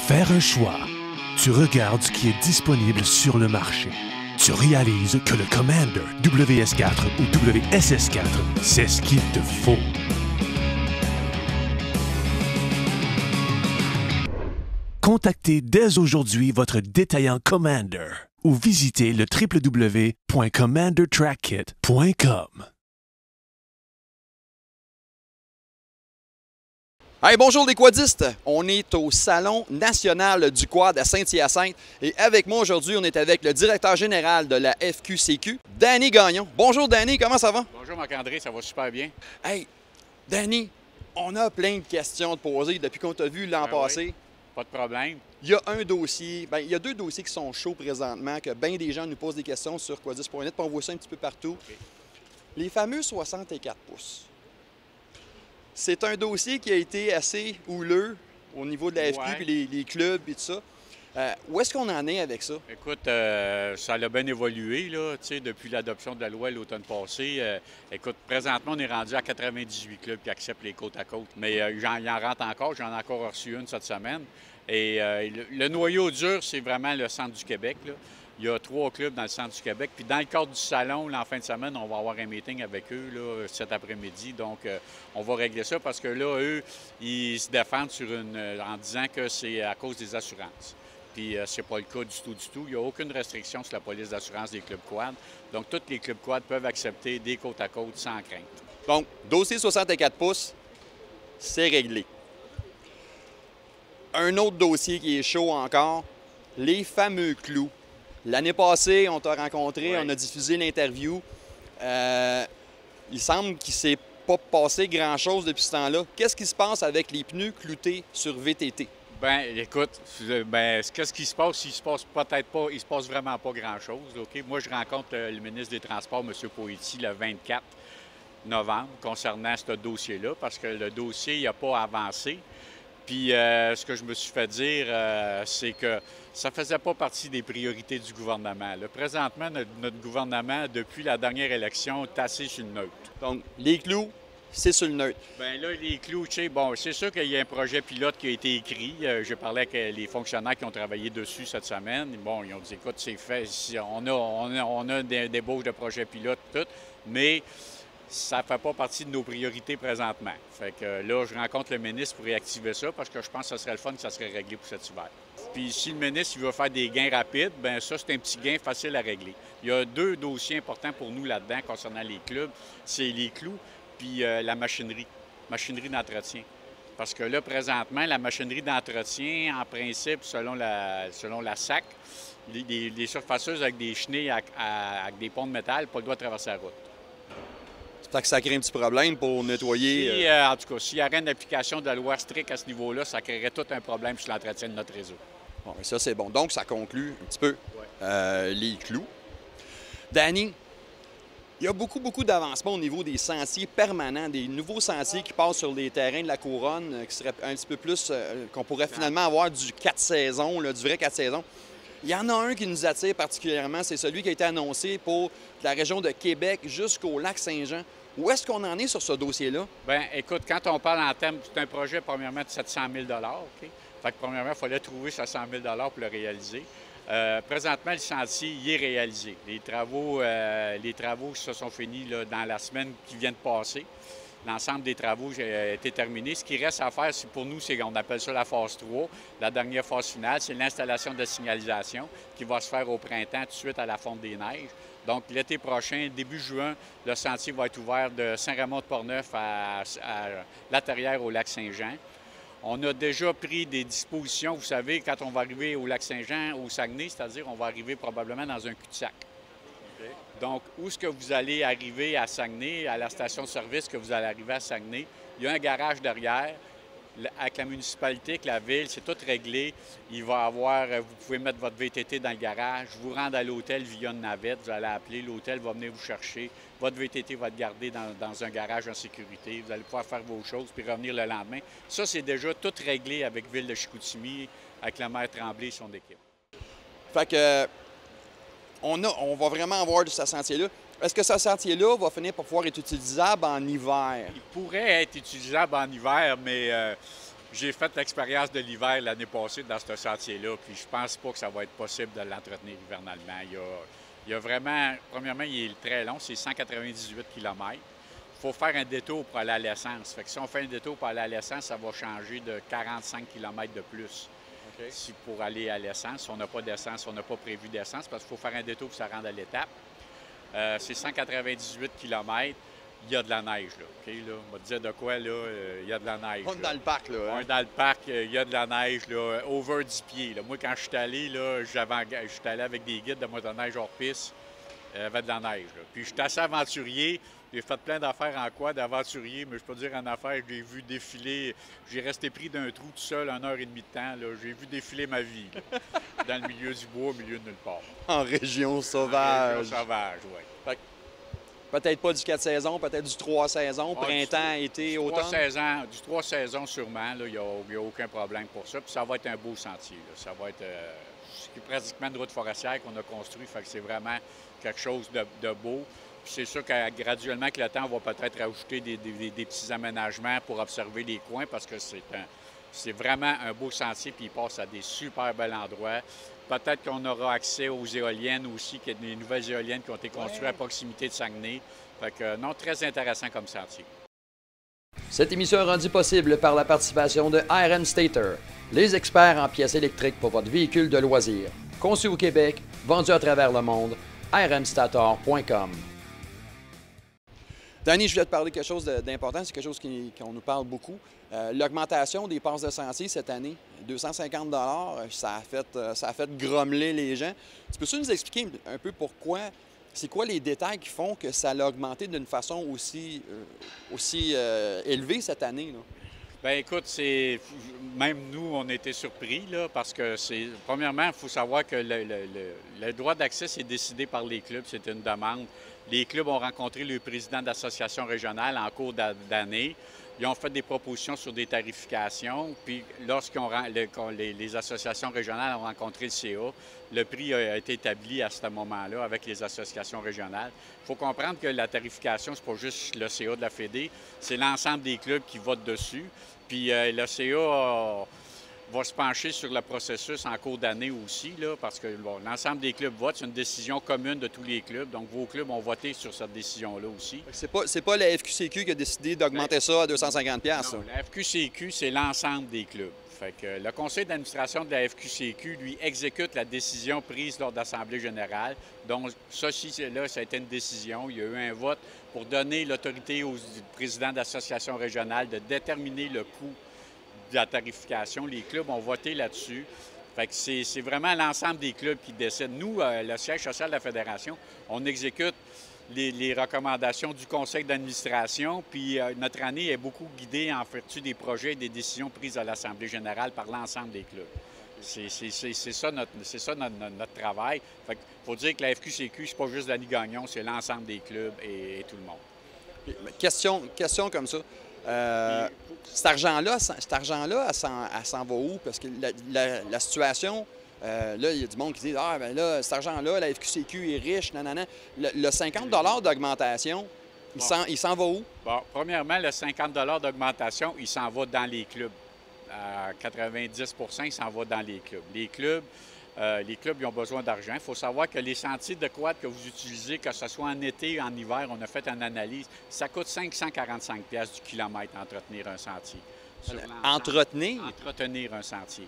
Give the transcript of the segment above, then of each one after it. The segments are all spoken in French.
Faire un choix. Tu regardes ce qui est disponible sur le marché. Tu réalises que le Commander WS4 ou WSS4, c'est ce qu'il te faut. Contactez dès aujourd'hui votre détaillant Commander ou visitez le www.commandertrackkit.com. Hey, bonjour les quadistes! On est au Salon national du quad à Saint-Hyacinthe et avec moi aujourd'hui, on est avec le directeur général de la FQCQ, Danny Gagnon. Bonjour Danny, comment ça va? Bonjour Marc-André, ça va super bien. Hey, Danny, on a plein de questions de poser depuis qu'on t'a vu l'an passé. Oui, pas de problème. Il y a un dossier, il y a deux dossiers qui sont chauds présentement, que bien des gens nous posent des questions sur quadis.net, puis on voit ça un petit peu partout. Okay. Les fameux 64 pouces. C'est un dossier qui a été assez houleux au niveau de la FQ, puis les clubs et tout ça. Où est-ce qu'on en est avec ça? Écoute, ça a bien évolué là, depuis l'adoption de la loi l'automne passé. Écoute, présentement, on est rendu à 98 clubs qui acceptent les côte à côte. Mais il en rentre encore, j'en ai encore reçu une cette semaine. Et le noyau dur, c'est vraiment le centre du Québec, là. Il y a 3 clubs dans le centre du Québec. Puis dans le cadre du salon, là, en fin de semaine, on va avoir un meeting avec eux là, cet après-midi. Donc, on va régler ça parce que là, eux, ils se défendent en disant que c'est à cause des assurances. Puis c'est pas le cas du tout. Il n'y a aucune restriction sur la police d'assurance des clubs quad. Donc, tous les clubs quad peuvent accepter des côte à côte sans crainte. Donc, dossier 64 pouces, c'est réglé. Un autre dossier qui est chaud encore, les fameux clous. L'année passée, on t'a rencontré, on a diffusé l'interview. Il semble qu'il ne s'est pas passé grand-chose depuis ce temps-là. Qu'est-ce qui se passe avec les pneus cloutés sur VTT? Bien, écoute, qu'est-ce qui se passe? Il se passe peut-être pas, il se passe vraiment pas grand-chose. OK? Moi, je rencontre le ministre des Transports, M. Poitier, le 24 novembre, concernant ce dossier-là, parce que le dossier n'a pas avancé. Puis, ce que je me suis fait dire, c'est que ça ne faisait pas partie des priorités du gouvernement. Là, présentement, notre gouvernement, depuis la dernière élection, est assez sur le neutre. Donc, les clous, c'est sur le neutre. Bien là, les clous, tu sais, bon, c'est sûr qu'il y a un projet pilote qui a été écrit. J'ai parlé avec les fonctionnaires qui ont travaillé dessus cette semaine. Bon, ils ont dit, écoute, c'est fait. On a des débauches de projets pilotes, tout, mais ça ne fait pas partie de nos priorités présentement. Fait que là, je rencontre le ministre pour réactiver ça parce que je pense que ce serait le fun que ça serait réglé pour cet hiver. Puis si le ministre il veut faire des gains rapides, bien ça, c'est un petit gain facile à régler. Il y a 2 dossiers importants pour nous là-dedans concernant les clubs. C'est les clous puis la machinerie d'entretien. Parce que là, présentement, la machinerie d'entretien, en principe, selon la SAC, les surfaceuses avec des chenilles avec des ponts de métal, pas le droit de traverser la route. Fait que ça crée un petit problème pour nettoyer. En tout cas, s'il y avait une application de la loi stricte à ce niveau-là, ça créerait tout un problème sur l'entretien de notre réseau. Bon, mais ça, c'est bon. Donc, ça conclut un petit peu les clous. Danny, il y a beaucoup d'avancements au niveau des sentiers permanents, des nouveaux sentiers qui passent sur les terrains de la Couronne, qui seraient un petit peu plus, qu'on pourrait finalement avoir du 4 saisons, là, du vrai 4 saisons. Il y en a un qui nous attire particulièrement, c'est celui qui a été annoncé pour la région de Québec jusqu'au lac Saint-Jean. Où est-ce qu'on en est sur ce dossier-là? Bien, écoute, quand on parle en termes, c'est un projet, premièrement, de 700 000 OK? Fait que, premièrement, il fallait trouver 700 000 pour le réaliser. Présentement, le sentier y est réalisé. Les travaux se sont finis là, dans la semaine qui vient de passer. L'ensemble des travaux a été terminé. Ce qui reste à faire, pour nous, c'est qu'on appelle ça la phase 3. La dernière phase finale, c'est l'installation de signalisation qui va se faire au printemps, tout de suite à la fonte des neiges. Donc, l'été prochain, début juin, le sentier va être ouvert de Saint-Raymond-de-Portneuf à l'intérieur au lac Saint-Jean. On a déjà pris des dispositions. Vous savez, quand on va arriver au lac Saint-Jean, au Saguenay, c'est-à-dire on va arriver probablement dans un cul-de-sac. Donc, où est-ce que vous allez arriver à Saguenay, à la station-service que vous allez arriver à Saguenay, il y a un garage derrière. Avec la municipalité, avec la ville, c'est tout réglé. Il va avoir, vous pouvez mettre votre VTT dans le garage, vous rendre à l'hôtel via une navette, vous allez appeler, l'hôtel va venir vous chercher. Votre VTT va être gardé dans un garage en sécurité. Vous allez pouvoir faire vos choses puis revenir le lendemain. Ça, c'est déjà tout réglé avec Ville de Chicoutimi, avec le maire Tremblay et son équipe. Fait que on va vraiment avoir ce sentier-là. Est-ce que ce sentier-là va finir par pouvoir être utilisable en hiver? Il pourrait être utilisable en hiver, mais J'ai fait l'expérience de l'hiver l'année passée dans ce sentier-là, puis je pense pas que ça va être possible de l'entretenir hivernalement. Il y a vraiment, premièrement, il est très long, c'est 198 km. Il faut faire un détour pour aller à l'essence. Fait que si on fait un détour pour aller à l'essence, ça va changer de 45 km de plus. OK. Si pour aller à l'essence, si on n'a pas d'essence, on n'a pas prévu d'essence, parce qu'il faut faire un détour pour se rendre à l'étape. C'est 198 km. Il y a de la neige, là. OK, là? On va te dire de quoi, là? Il y a de la neige. On est dans le parc, là. On Hein? est dans le parc, il y a de la neige, là, over 10 pieds. Là. Moi, quand je suis allé, là, j'étais allé avec des guides de motoneige hors piste. Il y avait de la neige, là. Puis, je suis assez aventurier. J'ai fait plein d'affaires en quad d'aventurier, mais je peux dire en affaires, j'ai vu défiler. J'ai resté pris d'un trou tout seul 1 heure et demie de temps. Là. J'ai vu défiler ma vie, là, dans le milieu du bois, au milieu de nulle part. En région sauvage. Sauvage, oui. Peut-être pas du 4 saisons, peut-être du 3 saisons, Ah, printemps, été, automne. Du 3 saisons sûrement, il n'y a aucun problème pour ça. Puis ça va être un beau sentier. Là. Ça va être pratiquement une route forestière qu'on a construite. Fait que c'est vraiment quelque chose de beau. Puis c'est sûr que graduellement, avec le temps, on va peut-être rajouter des petits aménagements pour observer les coins parce que c'est vraiment un beau sentier. Puis il passe à des super bels endroits. Peut-être qu'on aura accès aux éoliennes aussi, qu'il y a des nouvelles éoliennes qui ont été construites à proximité de Saguenay. Fait que non, très intéressant comme sentier. Cette émission est rendue possible par la participation de Iron Stater, les experts en pièces électriques pour votre véhicule de loisir. Conçu au Québec, vendu à travers le monde, ironstator.com. Danny, je voulais te parler de quelque chose d'important. C'est quelque chose qu'on nous parle beaucoup. L'augmentation des passes de sentier cette année, 250 $, ça a fait grommeler les gens. Tu peux-tu nous expliquer un peu pourquoi? C'est quoi les détails qui font que ça a augmenté d'une façon aussi élevée cette année, là? Bien, écoute, même nous, on a été surpris, là, parce que premièrement, il faut savoir que le droit d'accès, c'est décidé par les clubs, c'est une demande. Les clubs ont rencontré le président d'association régionale en cours d'année. Ils ont fait des propositions sur des tarifications, puis les associations régionales ont rencontré le CA, le prix a été établi à ce moment-là avec les associations régionales. Il faut comprendre que la tarification, c'est pas juste le CA de la Fédé, c'est l'ensemble des clubs qui votent dessus. Puis le CA va se pencher sur le processus en cours d'année aussi, là, parce que l'ensemble des clubs votent. C'est une décision commune de tous les clubs. Donc, vos clubs ont voté sur cette décision-là aussi. C'est pas la FQCQ qui a décidé d'augmenter ça à 250 $. Non, la FQCQ, c'est l'ensemble des clubs. Fait que le conseil d'administration de la FQCQ, lui, exécute la décision prise lors de l'Assemblée générale. Donc, ça a été une décision. Il y a eu un vote pour donner l'autorité au président d'association régionale de déterminer le coût de la tarification. Les clubs ont voté là-dessus. Fait que c'est vraiment l'ensemble des clubs qui décident. Nous, le siège social de la Fédération, on exécute les recommandations du conseil d'administration, puis notre année est beaucoup guidée en vertu des projets et des décisions prises à l'Assemblée générale par l'ensemble des clubs. C'est ça notre travail. Fait qu'il faut dire que la FQCQ, c'est pas juste Danny Gagnon, c'est l'ensemble des clubs et tout le monde. Question comme ça. Cet argent-là, elle s'en va où? Parce que la situation, là, il y a du monde qui dit « Ah, bien là, cet argent-là, la FQCQ est riche, nanana. » Le 50 $ d'augmentation, il s'en va où? Bon, premièrement, le 50 $ d'augmentation, il s'en va dans les clubs. À 90 % il s'en va dans les clubs. Les clubs, ils ont besoin d'argent. Il faut savoir que les sentiers de quad que vous utilisez, que ce soit en été ou en hiver, on a fait une analyse, ça coûte 545 $ du kilomètre entretenir un sentier. Entretenir? Entretenir un sentier.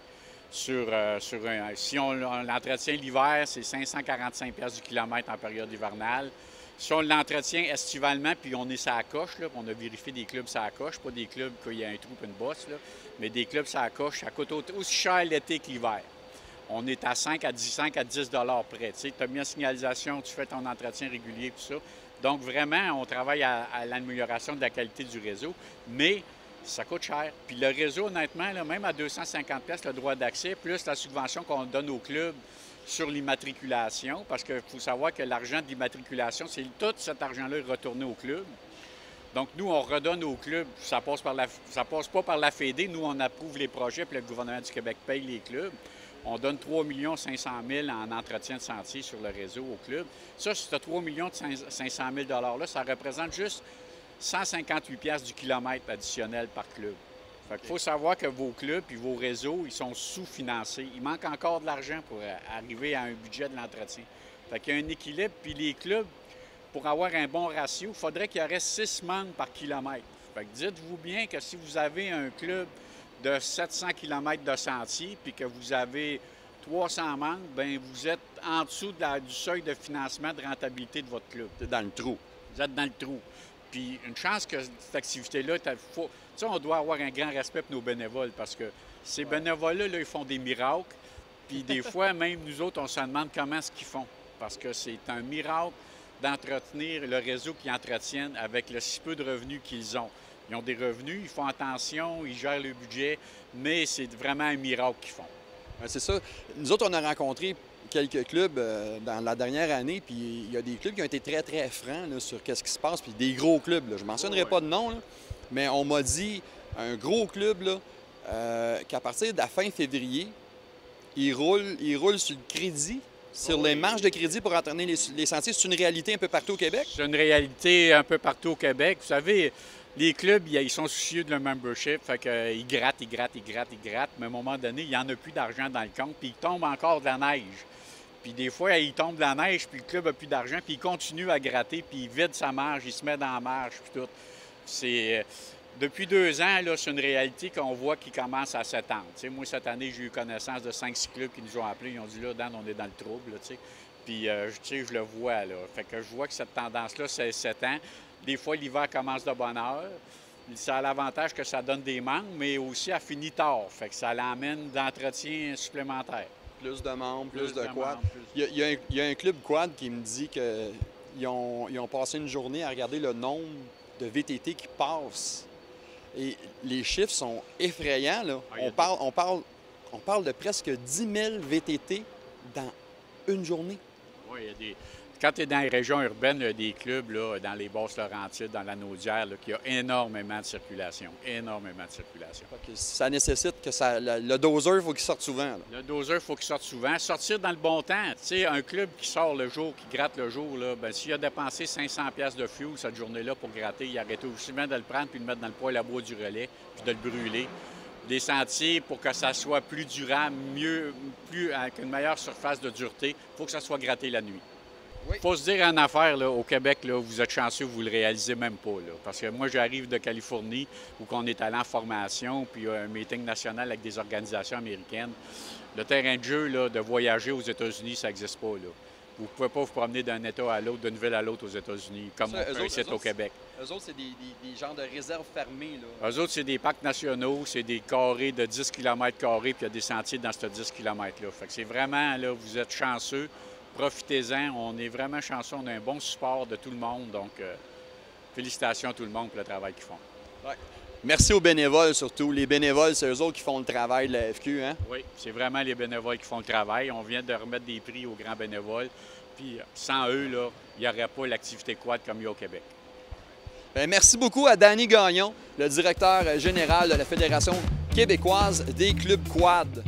Si on l'entretient l'hiver, c'est 545 $ du kilomètre en période hivernale. Si on l'entretient estivalement, puis on est sur la coche, là, on a vérifié des clubs sur la coche, pas des clubs qu'il y a un trou et une bosse, là, mais des clubs sur la coche, ça coûte aussi cher l'été que l'hiver. On est à 5 à 10 $ près. Tu sais, tu as mis en signalisation, tu fais ton entretien régulier, tout ça. Donc, vraiment, on travaille à l'amélioration de la qualité du réseau, mais ça coûte cher. Puis le réseau, honnêtement, là, même à 250 $ le droit d'accès, plus la subvention qu'on donne aux clubs sur l'immatriculation, parce qu'il faut savoir que l'argent de l'immatriculation, c'est tout cet argent-là est retourné au club. Donc, nous, on redonne aux clubs, ça passe pas par la Fédé, nous, on approuve les projets, puis le gouvernement du Québec paye les clubs. On donne 3 500 000 en entretien de sentier sur le réseau au club. Ça, ce 3 500 000 $-là, ça représente juste 158 $ du kilomètre additionnel par club. Fait qu'il faut savoir que vos clubs et vos réseaux, ils sont sous-financés. Il manque encore de l'argent pour arriver à un budget de l'entretien. Fait qu'il y a un équilibre, puis les clubs, pour avoir un bon ratio, il faudrait qu'il y aurait 6 membres par kilomètre. Fait que dites-vous bien que si vous avez un club de 700 km de sentier, puis que vous avez 300 membres, bien, vous êtes en dessous du seuil de financement de rentabilité de votre club. C'est dans le trou. Vous êtes dans le trou. Puis une chance que cette activité-là, on doit avoir un grand respect pour nos bénévoles parce que ces bénévoles-là, là, ils font des miracles. Puis des fois, même nous autres, on se demande comment est-ce qu'ils font. Parce que c'est un miracle d'entretenir le réseau qu'ils entretiennent avec le si peu de revenus qu'ils ont. Ils ont des revenus, ils font attention, ils gèrent le budget, mais c'est vraiment un miracle qu'ils font. C'est ça. Nous autres, on a rencontré quelques clubs dans la dernière année, puis il y a des clubs qui ont été très, très francs là, sur qu'est-ce qui se passe, puis des gros clubs. Là. Je ne mentionnerai pas de nom, là, mais on m'a dit, un gros club, qu'à partir de la fin février, il roule sur le crédit, sur les marges de crédit pour entraîner les sentiers. C'est une réalité un peu partout au Québec? C'est une réalité un peu partout au Québec. Vous savez, les clubs, ils sont soucieux de leur membership, fait qu'ils grattent, mais à un moment donné, il n'y en a plus d'argent dans le compte, puis il tombe encore de la neige. Puis des fois, il tombe de la neige, puis le club n'a plus d'argent, puis il continue à gratter, puis il vide sa marge, il se met dans la marge, puis tout. Depuis 2 ans, là, c'est une réalité qu'on voit qui commence à s'étendre. Moi, cette année, j'ai eu connaissance de 5-6 clubs qui nous ont appelés, ils ont dit « Là, Dan, on est dans le trouble. » Puis, je le vois, là. Fait que je vois que cette tendance-là, c'est 7 ans. Des fois, l'hiver commence de bonne heure. Ça a l'avantage que ça donne des manques, mais aussi, elle finit tard. Fait que ça l'emmène d'entretien supplémentaire. Plus de membres, plus de quad. Il y a un club quad qui me dit qu'ils ont passé une journée à regarder le nombre de VTT qui passent. Et les chiffres sont effrayants, là. On parle de presque 10 000 VTT dans une journée. Oui, il y a des... Quand tu es dans les régions urbaines, il y a des clubs, là, dans les Basses-Laurentides, dans la Naudière, là, qui a énormément de circulation. Énormément de circulation. Ça nécessite que le doseur, il faut qu'il sorte souvent. Là. Le doseur, il faut qu'il sorte souvent. Sortir dans le bon temps. Tu sais, un club qui sort le jour, qui gratte le jour, là, bien, s'il a dépensé 500$ de fuel cette journée-là pour gratter, il arrête aussi bien de le prendre puis de le mettre dans le poêle à bois du relais puis de le brûler. Des sentiers, pour que ça soit plus durable, avec une meilleure surface de dureté, il faut que ça soit gratté la nuit. Il faut se dire une affaire, là, au Québec, là, vous êtes chanceux, vous ne le réalisez même pas. Là, parce que moi, j'arrive de Californie, où on est allé en formation, puis il y a un meeting national avec des organisations américaines. Le terrain de jeu, là, de voyager aux États-Unis, ça n'existe pas. Là. Vous ne pouvez pas vous promener d'un État à l'autre, d'une ville à l'autre aux États-Unis, comme on fait ici au Québec. Eux autres, c'est des genres de réserves fermées. Là. Eux autres, c'est des parcs nationaux, c'est des carrés de 10 km², puis il y a des sentiers dans ce 10 km-là. Fait que c'est vraiment, là, vous êtes chanceux. Profitez-en. On est vraiment chanceux. On a un bon support de tout le monde. Donc, félicitations à tout le monde pour le travail qu'ils font. Ouais. Merci aux bénévoles surtout. Les bénévoles, c'est eux autres qui font le travail de la FQ, hein? Oui, c'est vraiment les bénévoles qui font le travail. On vient de remettre des prix aux grands bénévoles. Puis, sans eux, là, il n'y aurait pas l'activité quad comme il y a au Québec. Bien, merci beaucoup à Danny Gagnon, le directeur général de la Fédération québécoise des clubs quad.